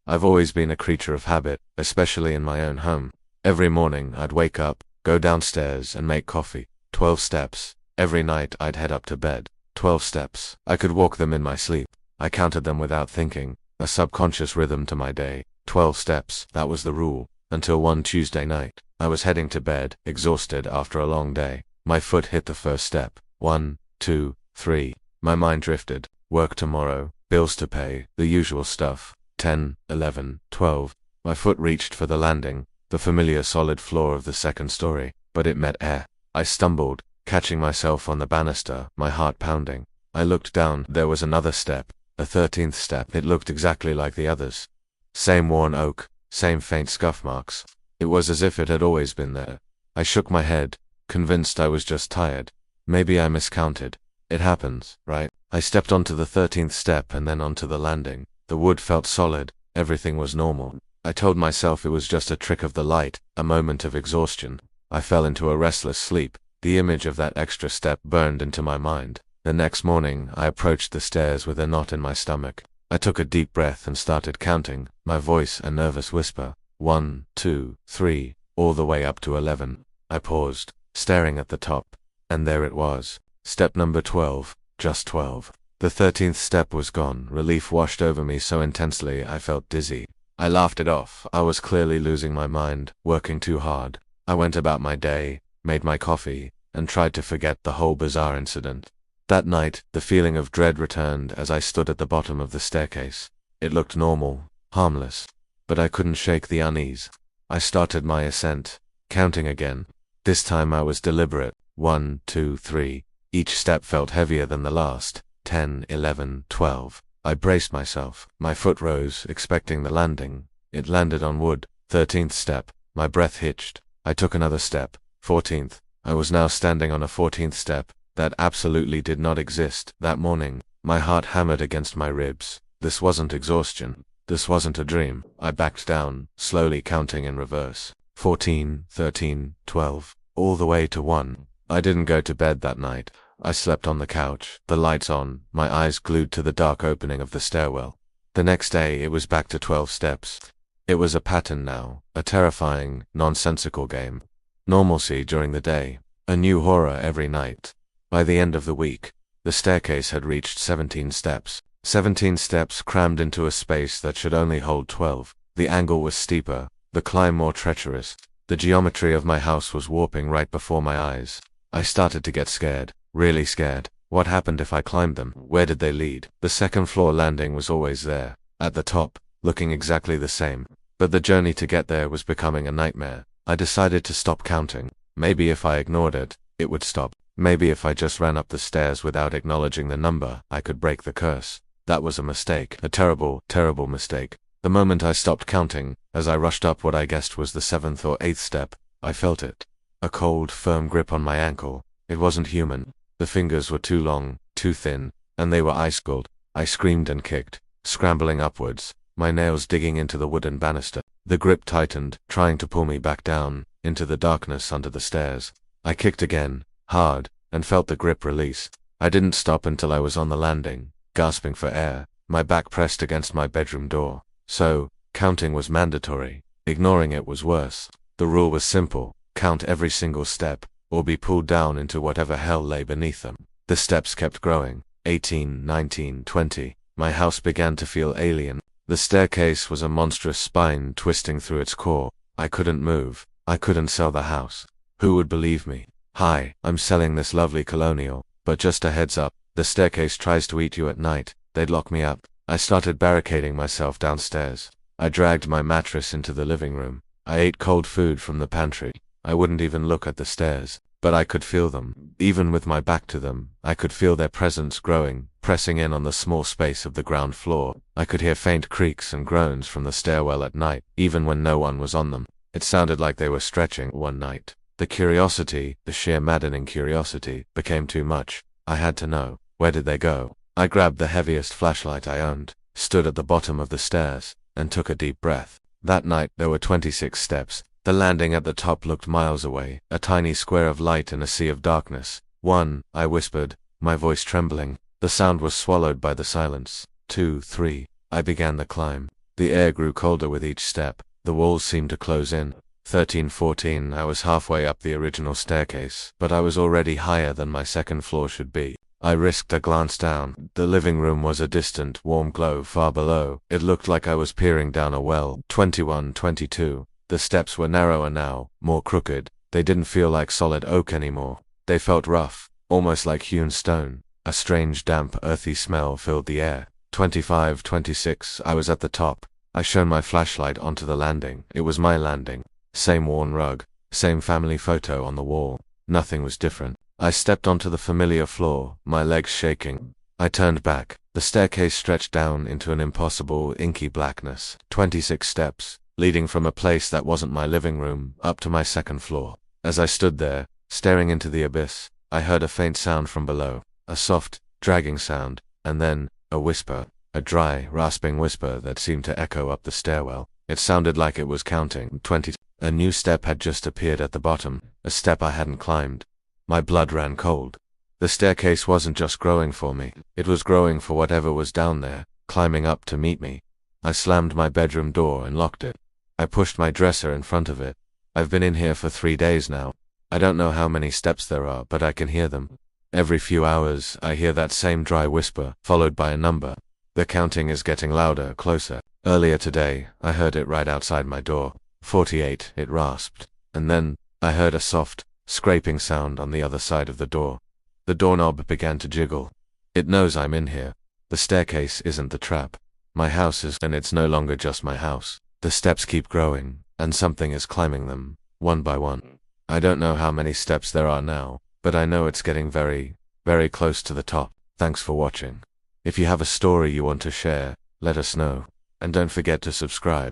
I've always been a creature of habit, especially in my own home. Every morning I'd wake up, go downstairs and make coffee. 12 steps. Every night I'd head up to bed. 12 steps. I could walk them in my sleep. I counted them without thinking, a subconscious rhythm to my day. 12 steps, that was the rule. Until one Tuesday night, I was heading to bed, exhausted after a long day. My foot hit the first step. 1, 2, 3. My mind drifted. Work tomorrow, bills to pay, the usual stuff. 10, 11, 12. My foot reached for the landing, the familiar solid floor of the second story, but it met air. I stumbled, catching myself on the banister, my heart pounding. I looked down. There was another step, a 13th step. It looked exactly like the others. Same worn oak, same faint scuff marks. It was as if it had always been there. I shook my head, convinced I was just tired. Maybe I miscounted. It happens, right? I stepped onto the 13th step and then onto the landing. The wood felt solid. Everything was normal. I told myself it was just a trick of the light, a moment of exhaustion. I fell into a restless sleep. The image of that extra step burned into my mind. The next morning, I approached the stairs with a knot in my stomach. I took a deep breath and started counting, my voice a nervous whisper. 1, 2, 3, all the way up to 11. I paused, staring at the top. And there it was. Step number 12. Just 12. The 13th step was gone. Relief washed over me so intensely I felt dizzy. I laughed it off. I was clearly losing my mind, working too hard. I went about my day, made my coffee, and tried to forget the whole bizarre incident. That night, the feeling of dread returned as I stood at the bottom of the staircase. It looked normal, harmless, but I couldn't shake the unease. I started my ascent, counting again. This time I was deliberate. 1, 2, 3. Each step felt heavier than the last. 10, 11, 12. I braced myself. My foot rose, expecting the landing. It landed on wood. 13th step. My breath hitched. I took another step. 14th. I was now standing on a 14th step. That absolutely did not exist. That morning, my heart hammered against my ribs. This wasn't exhaustion. This wasn't a dream. I backed down, slowly counting in reverse. 14, 13, 12, all the way to 1. I didn't go to bed that night. I slept on the couch, the lights on, my eyes glued to the dark opening of the stairwell. The next day, it was back to 12 steps. It was a pattern now, a terrifying, nonsensical game. Normalcy during the day, a new horror every night. By the end of the week, the staircase had reached 17 steps. 17 steps crammed into a space that should only hold 12. The angle was steeper, the climb more treacherous. The geometry of my house was warping right before my eyes. I started to get scared, really scared. What happened if I climbed them? Where did they lead? The second floor landing was always there, at the top, looking exactly the same. But the journey to get there was becoming a nightmare. I decided to stop counting. Maybe if I ignored it, it would stop. Maybe if I just ran up the stairs without acknowledging the number, I could break the curse. That was a mistake, a terrible, terrible mistake. The moment I stopped counting, as I rushed up what I guessed was the 7th or 8th step, I felt it. A cold, firm grip on my ankle. It wasn't human. The fingers were too long, too thin, and they were ice-cold. I screamed and kicked, scrambling upwards, my nails digging into the wooden banister. The grip tightened, trying to pull me back down, into the darkness under the stairs. I kicked again, hard, and felt the grip release. I didn't stop until I was on the landing, gasping for air, my back pressed against my bedroom door. So, counting was mandatory. Ignoring it was worse. The rule was simple: count every single step, or be pulled down into whatever hell lay beneath them. The steps kept growing. 18, 19, 20. My house began to feel alien. The staircase was a monstrous spine twisting through its core. I couldn't move. I couldn't sell the house. Who would believe me? Hi, I'm selling this lovely colonial, but just a heads up, the staircase tries to eat you at night. They'd lock me up. I started barricading myself downstairs. I dragged my mattress into the living room. I ate cold food from the pantry. I wouldn't even look at the stairs, but I could feel them. Even with my back to them, I could feel their presence growing, pressing in on the small space of the ground floor. I could hear faint creaks and groans from the stairwell at night, even when no one was on them. It sounded like they were stretching. One night, the curiosity, the sheer maddening curiosity, became too much. I had to know. Where did they go? I grabbed the heaviest flashlight I owned, stood at the bottom of the stairs, and took a deep breath. That night there were 26 steps. The landing at the top looked miles away, a tiny square of light in a sea of darkness. 1, I whispered, my voice trembling. The sound was swallowed by the silence. 2, 3, I began the climb. The air grew colder with each step. The walls seemed to close in. 13, 14, I was halfway up the original staircase, but I was already higher than my second floor should be. I risked a glance down. The living room was a distant, warm glow far below. It looked like I was peering down a well. 21, 22. The steps were narrower now, more crooked. They didn't feel like solid oak anymore. They felt rough, almost like hewn stone. A strange, damp, earthy smell filled the air. 25, 26, I was at the top. I shone my flashlight onto the landing. It was my landing. Same worn rug, same family photo on the wall. Nothing was different. I stepped onto the familiar floor, my legs shaking. I turned back. The staircase stretched down into an impossible, inky blackness. 26 steps, leading from a place that wasn't my living room, up to my second floor. As I stood there, staring into the abyss, I heard a faint sound from below. A soft, dragging sound, and then, a whisper. A dry, rasping whisper that seemed to echo up the stairwell. It sounded like it was counting. 20. A new step had just appeared at the bottom, a step I hadn't climbed. My blood ran cold. The staircase wasn't just growing for me, it was growing for whatever was down there, climbing up to meet me. I slammed my bedroom door and locked it. I pushed my dresser in front of it. I've been in here for 3 days now. I don't know how many steps there are, but I can hear them. Every few hours, I hear that same dry whisper, followed by a number. The counting is getting louder, closer. Earlier today, I heard it right outside my door. 48, it rasped. And then, I heard a soft, scraping sound on the other side of the door. The doorknob began to jiggle. It knows I'm in here. The staircase isn't the trap. My house is, and it's no longer just my house. The steps keep growing, and something is climbing them, one by one. I don't know how many steps there are now, but I know it's getting very, very close to the top. Thanks for watching. If you have a story you want to share, let us know. And don't forget to subscribe.